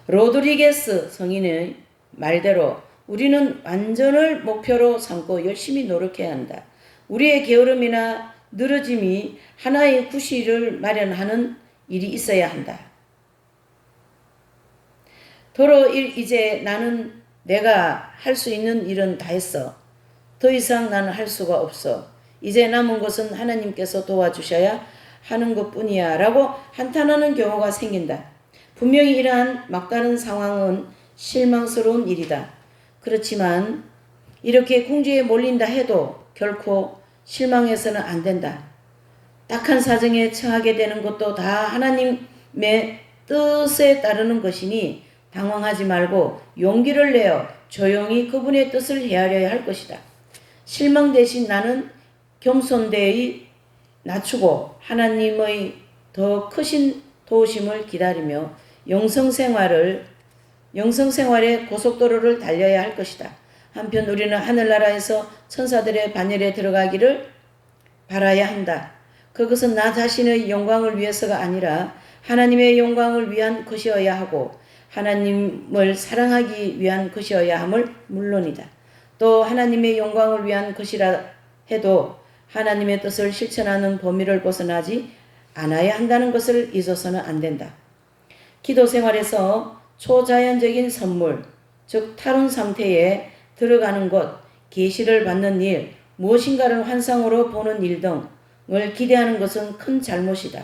로드리게스 성인의 말대로 우리는 완전을 목표로 삼고 열심히 노력해야 한다. 우리의 게으름이나 늘어짐이 하나의 구실을 마련하는 일이 있어야 한다. 도로 이제 나는 내가 할 수 있는 일은 다 했어. 더 이상 나는 할 수가 없어. 이제 남은 것은 하나님께서 도와주셔야 하는 것뿐이야 라고 한탄하는 경우가 생긴다. 분명히 이러한 막다른 상황은 실망스러운 일이다. 그렇지만 이렇게 궁지에 몰린다 해도 결코 실망해서는 안 된다. 딱한 사정에 처하게 되는 것도 다 하나님의 뜻에 따르는 것이니 당황하지 말고 용기를 내어 조용히 그분의 뜻을 헤아려야 할 것이다. 실망 대신 나는 겸손되이 낮추고 하나님의 더 크신 도우심을 기다리며 영성생활의 고속도로를 달려야 할 것이다. 한편 우리는 하늘나라에서 천사들의 반열에 들어가기를 바라야 한다. 그것은 나 자신의 영광을 위해서가 아니라 하나님의 영광을 위한 것이어야 하고 하나님을 사랑하기 위한 것이어야 함을 물론이다. 또 하나님의 영광을 위한 것이라 해도 하나님의 뜻을 실천하는 범위를 벗어나지 않아야 한다는 것을 잊어서는 안 된다. 기도 생활에서 초자연적인 선물, 즉 탈원 상태에 들어가는 것, 계시를 받는 일, 무엇인가를 환상으로 보는 일 등을 기대하는 것은 큰 잘못이다.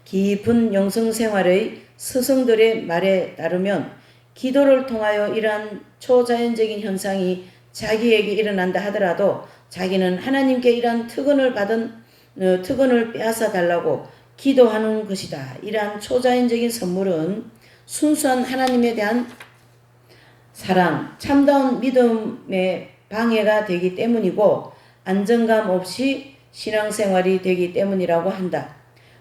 깊은 영성생활의 스승들의 말에 따르면 기도를 통하여 이러한 초자연적인 현상이 자기에게 일어난다 하더라도 자기는 하나님께 이러한 특권을 빼앗아 달라고 기도하는 것이다. 이러한 초자연적인 선물은 순수한 하나님에 대한 사랑, 참다운 믿음의 방해가 되기 때문이고 안정감 없이 신앙생활이 되기 때문이라고 한다.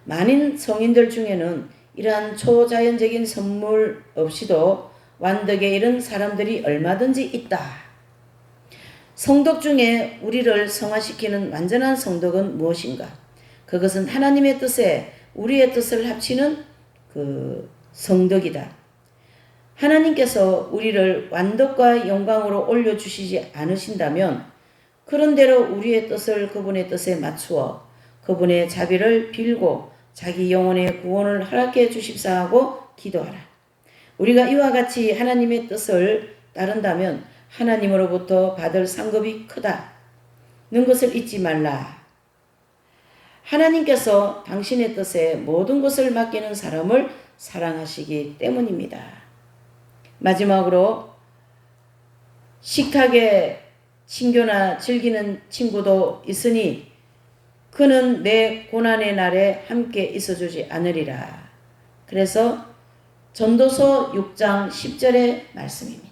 많은 성인들 중에는 이러한 초자연적인 선물 없이도 완덕에 이른 사람들이 얼마든지 있다. 성덕 중에 우리를 성화시키는 완전한 성덕은 무엇인가? 그것은 하나님의 뜻에 우리의 뜻을 합치는 그 성덕이다. 하나님께서 우리를 완덕과 영광으로 올려주시지 않으신다면 그런대로 우리의 뜻을 그분의 뜻에 맞추어 그분의 자비를 빌고 자기 영혼의 구원을 허락해 주십사 하고 기도하라. 우리가 이와 같이 하나님의 뜻을 따른다면 하나님으로부터 받을 상급이 크다는 것을 잊지 말라. 하나님께서 당신의 뜻에 모든 것을 맡기는 사람을 사랑하시기 때문입니다. 마지막으로 식탁에 친교나 즐기는 친구도 있으니 그는 내 고난의 날에 함께 있어주지 않으리라. 그래서 전도서 6장 10절의 말씀입니다.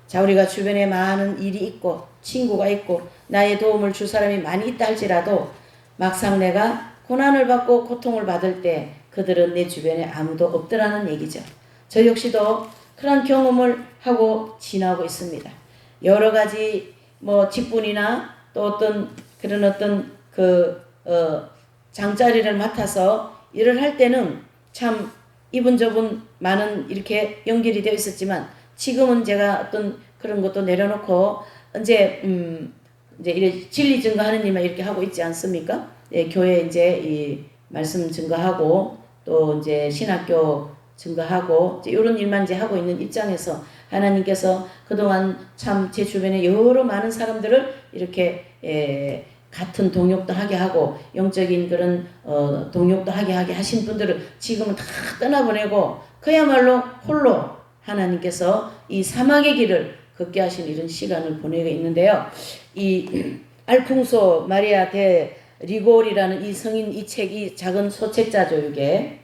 자, 우리가 주변에 많은 일이 있고 친구가 있고 나의 도움을 줄 사람이 많이 있다 할지라도 막상 내가 고난을 받고 고통을 받을 때 그들은 내 주변에 아무도 없더라는 얘기죠. 저 역시도 그런 경험을 하고 지나고 있습니다. 여러 가지 직분이나 또 어떤 장자리를 맡아서 일을 할 때는 참 이분저분 많은 이렇게 연결이 되어 있었지만 지금은 제가 어떤 그런 것도 내려놓고 이제 이제 진리 증거하는 일만 이렇게 하고 있지 않습니까? 예, 교회 이제 이 말씀 증거하고 또 이제 신학교 증거하고 이제 이런 일만 이제 하고 있는 입장에서 하나님께서 그동안 참 제 주변에 여러 많은 사람들을 이렇게 같은 동역도 하게 하고 영적인 그런 동역도 하게 하신 분들을 지금은 다 떠나보내고 그야말로 홀로 하나님께서 이 사막의 길을 걷게 하신 이런 시간을 보내고 있는데요. 이 알풍소 마리아 데 리골이라는 이 성인 이 책이 작은 소책자죠. 이게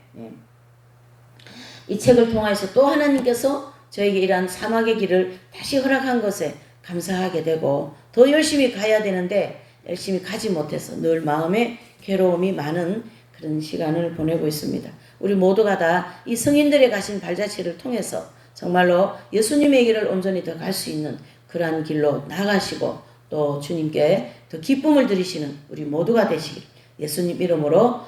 이 책을 통해서 또 하나님께서 저에게 이러한 사막의 길을 다시 허락한 것에 감사하게 되고 더 열심히 가야 되는데 열심히 가지 못해서 늘 마음에 괴로움이 많은 그런 시간을 보내고 있습니다. 우리 모두가 다 이 성인들의 가신 발자취를 통해서 정말로 예수님의 길을 온전히 더 갈 수 있는 그러한 길로 나가시고 또 주님께 더 기쁨을 드리시는 우리 모두가 되시길 예수님 이름으로